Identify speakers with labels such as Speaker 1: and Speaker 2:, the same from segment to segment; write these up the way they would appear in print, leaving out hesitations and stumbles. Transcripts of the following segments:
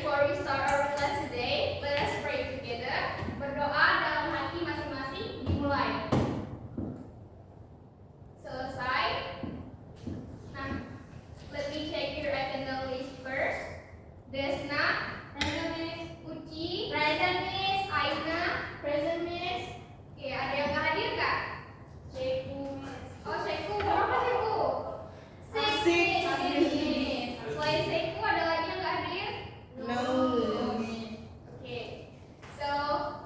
Speaker 1: before we start our class today, let us pray together. Berdoa dalam hati masing-masing dimulai. Selesai. Nah, let me check your attendance list first. Desna, present Miss. Uci, present Miss. Aina, present Miss. Oke, ada yang nggak hadir nggak? Ceku. Oh, Ceku. Berapa Ceku? Six. Selain Ceku, ada lagi yang nggak hadir?
Speaker 2: No.
Speaker 1: Okay. So,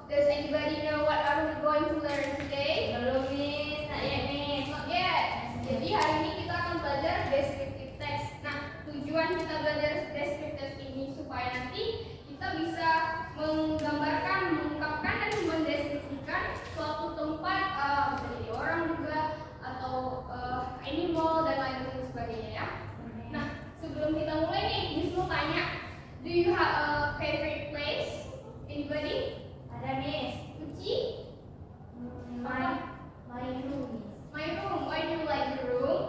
Speaker 1: does anybody know what are we going to learn today?
Speaker 2: Belum, Miss. Not yet, Miss.
Speaker 1: Not yet. Jadi hari ini kita akan belajar descriptive text. Nah, tujuan kita belajar descriptive text ini supaya nanti kita bisa menggambarkan, mengungkapkan dan mendeskripsikan suatu tempat, bisa jadi orang juga atau animal dan lain sebagainya ya. Nah, sebelum kita mulai nih, Miss mau tanya, do you have a favorite place? Anybody?
Speaker 2: Ada, Miss.
Speaker 1: Uci?
Speaker 2: My room, Miss.
Speaker 1: My room. Why do you like the room?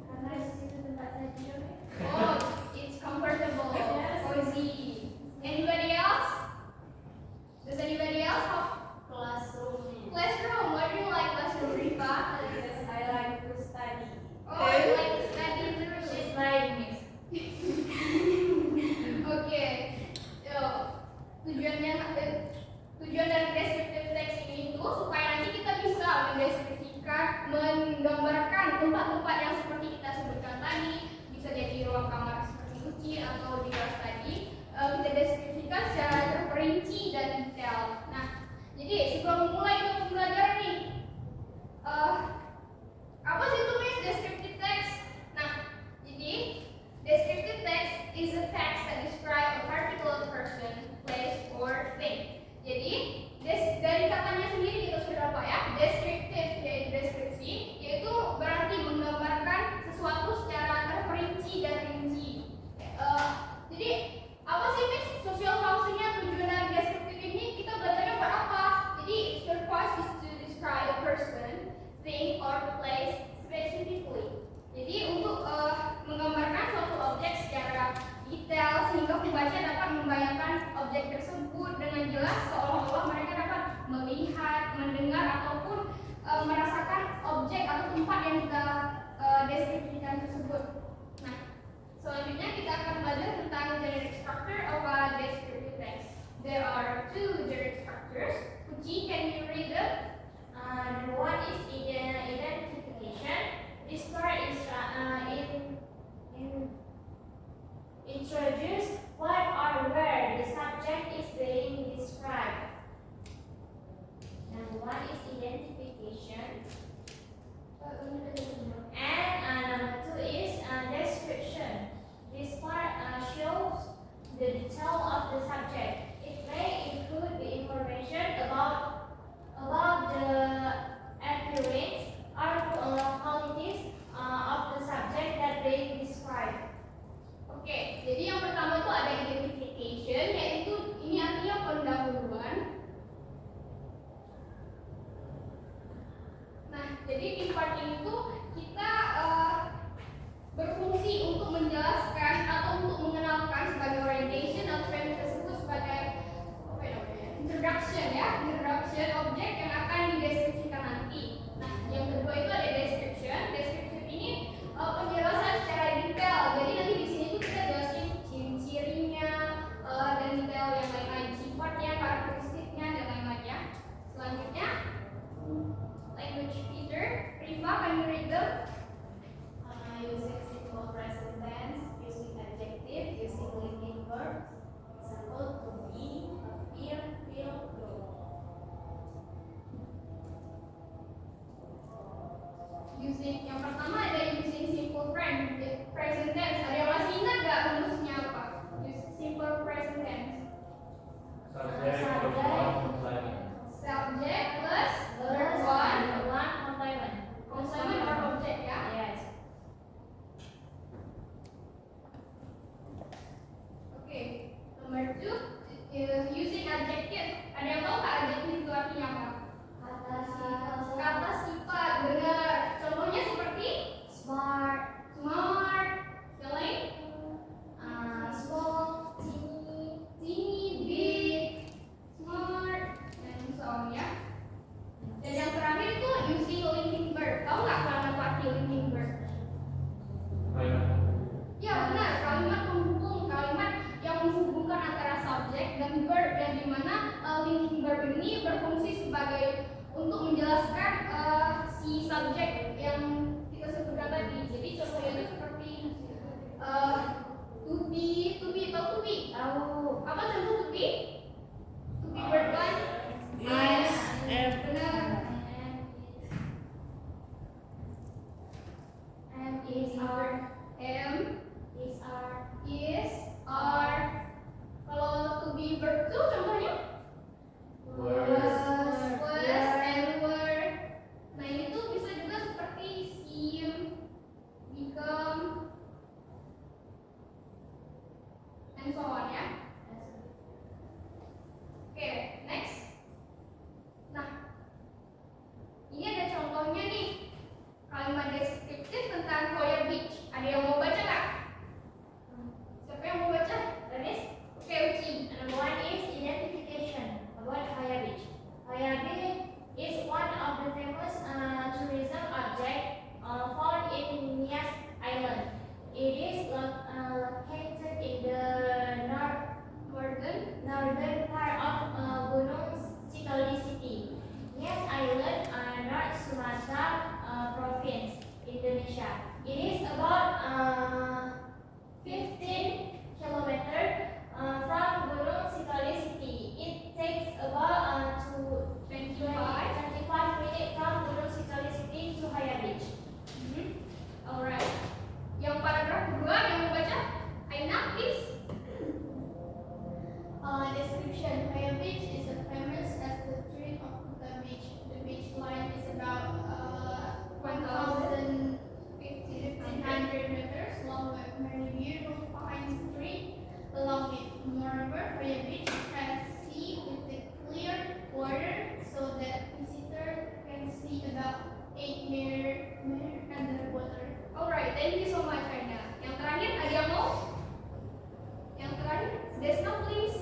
Speaker 2: Karena di situ tempat saya tidur.
Speaker 1: Oh, it's comfortable, cozy. Anybody else? Does anybody else have
Speaker 2: Classroom, Miss.
Speaker 1: classroom? Why do you like classroom, Rifa?
Speaker 2: Because I like to study.
Speaker 1: Oh, you like to study in the room.
Speaker 2: She's like, Miss.
Speaker 1: Oke. Yo, tujuan dari descriptive text ini itu supaya nanti kita bisa mendeskripsikan, menggambarkan tempat-tempat yang seperti kita sebutkan tadi, bisa jadi ruang kamar seperti Uci atau di kelas tadi, kita deskripsikan secara terperinci dan detail. Nah, jadi sebelum mulai untuk belajar nih, apa sih itu Miss descriptive text? Nah, jadi descriptive text is a text that describe a particular person, place, or thing. Jadi dari katanya sendiri itu sudah apa ya? Descriptive yaitu deskripsi, yaitu berarti menggambarkan sesuatu secara terperinci dan rinci. Jadi apa sih Miss social functionnya, tujuan dari deskriptif ini? Kita belajarnya buat apa? Jadi purpose is to describe a person, thing, or place specifically. Jadi untuk menggambarkan suatu objek secara detail sehingga pembaca dapat membayangkan objek tersebut dengan jelas seolah-olah mereka dapat melihat, mendengar ataupun merasakan objek atau tempat yang kita deskripsikan tersebut. Nah, selanjutnya kita akan belajar tentang generic structure of a descriptive text. There are two generic structures. Uci, can you read them?
Speaker 2: Number one is identification. This part is introduce what or where the subject is being described. Number one is identification. And number two is description. This part shows the detail of the subject. It may include the information about the appearance or qualities of the subject that being described.
Speaker 1: Oke, jadi yang pertama sebagai untuk menjelaskan si subjek yang kita sebutkan tadi. Jadi contohnya itu seperti to be, atau to be.
Speaker 2: Tahu.
Speaker 1: Apa contoh to be? To be verb one.
Speaker 3: Is,
Speaker 1: Benar.
Speaker 2: And is are.
Speaker 1: Am,
Speaker 2: Is are.
Speaker 1: is, are. Kalau to be verb two contohnya
Speaker 3: were,
Speaker 1: was, and were. Nah ini tuh bisa juga seperti seem, become, and so on ya. Oke, next. Nah, ini ada contohnya nih kalimat deskriptif tentang Hoya Beach. Ada yang mau baca nggak? Siapa yang mau baca?
Speaker 2: Ernest.
Speaker 1: Oke, Uci.
Speaker 2: Number one is identification about Hoya Beach. Hoya Beach is one of the famous tourism objects found in Nias Island. It is located in the northern part of Gunung Sitoli City. Nias Island, North Sumatra province, Indonesia. It is about 15 kilometers from Gunung Sitoli City. It takes about 25 minutes from Gunung Sitoli City to Hoya Beach.
Speaker 1: Alright. Yang paragraf kedua yang mau baca? Aina, please.
Speaker 4: Description. Hoya Beach is famous as the street of Kuta Beach. The beach line is about 1,500 meters long with many beautiful pine trees along it. Moreover, Hoya Beach has sea with a clear water so that visitors can see about 8 meters underwater.
Speaker 1: Alright, thank you so much Aina. Yang terakhir ada yang mau? Yang terakhir, Desna please.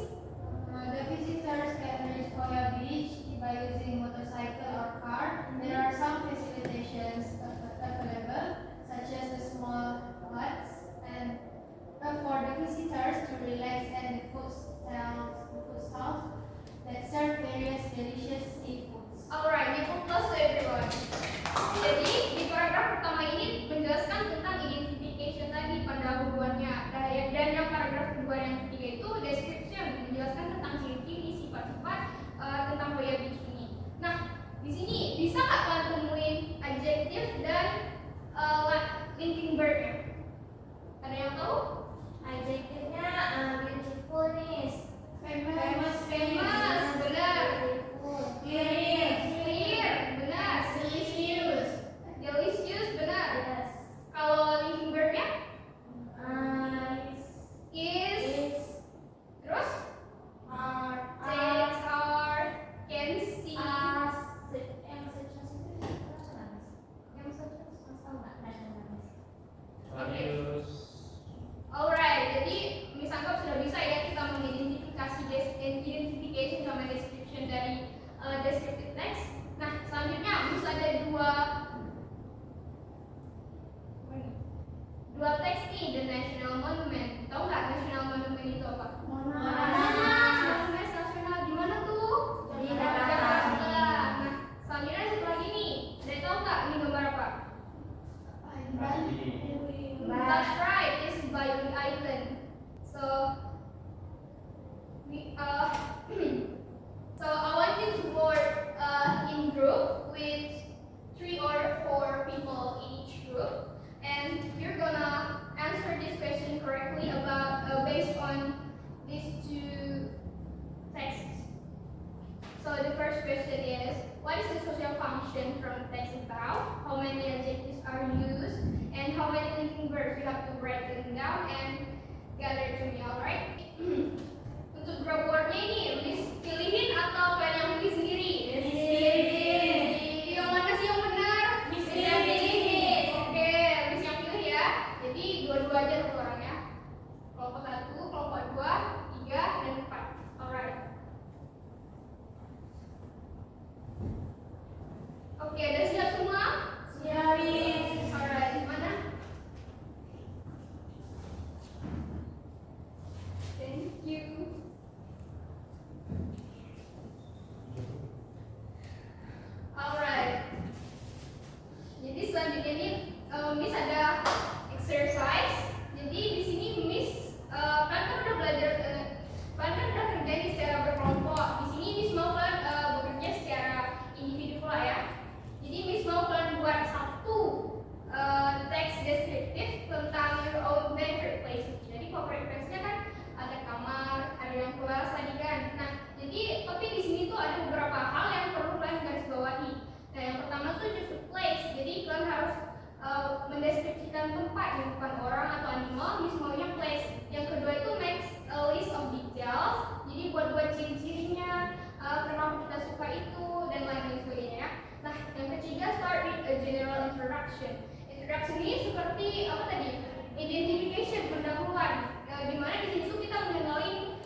Speaker 4: The visitors can reach Hoya Beach by using motorcycle or car. There are some facilitations available, such as the small huts and for the visitors to relax and the food stalls that serve various delicious seafoods.
Speaker 1: Alright, give applause to everyone. Jadi di paragraf pertama ini menjelaskan tentang identification tadi pada hubungannya. Dan yang paragraf kedua yang ketiga itu description, menjelaskan tentang ciri-ciri sifat-sifat tentang Hoya Beach ini. Nah, di sini bisa nggak kalian temuin adjective dan linking verb-nya? Ada yang tahu?
Speaker 2: Adjektifnya beautifulness.
Speaker 1: Famous, benar.
Speaker 2: Beautiful.
Speaker 1: Clear, benar. Delicious, benar.
Speaker 2: Yes.
Speaker 1: Kalau linking verb-nya? Is,
Speaker 2: Is
Speaker 1: terus?
Speaker 2: are
Speaker 1: Takes, are, can see.
Speaker 2: yang
Speaker 1: Alright, jadi Miss Anggap sudah bisa ya kita mengidentifikasi identification sama description dari descriptive text. Nah, selanjutnya Miss ada dua teks nih, the National Monument. Tahu nggak National Monument itu apa? Monument nasional di mana tuh?
Speaker 2: Di
Speaker 1: Jakarta.
Speaker 2: Jakarta.
Speaker 1: Nah, selanjutnya satu lagi nih. Ada tahu nggak ini gambar apa? That's right, it's Bali Island. So so I want you to work in group with 3 or 4 people in each group, and you're gonna answer this question correctly about based on these 2 texts. So the first question is, what is the social function from text about? How many adjectives are used? And how many linking verbs? You have to write them down and gather to me, alright? Untuk group wordnya ini, Miss pilihin atau kalian yang pilih sendiri? Yang mana sih yang benar?
Speaker 2: Miss yang pilih.
Speaker 1: Oke, Miss yang pilih ya. Jadi dua-dua aja satu orang ya. Kelompok 1, kelompok 2, 3, dan 4. Alright. Oke, udah siap semua?
Speaker 2: Siap.
Speaker 1: Alright. seperti apa tadi? Identification, pendahuluan. Di mana di situ kita mengenali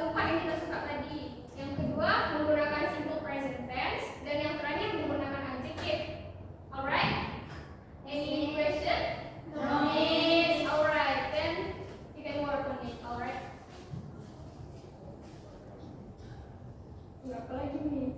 Speaker 1: tempat yang kita suka tadi. Yang kedua, menggunakan simple present tense, dan yang terakhir menggunakan adjective. Alright? Any question?
Speaker 4: No.
Speaker 1: Yes. Alright, then you can work on it. Alright? Berapa lagi nih?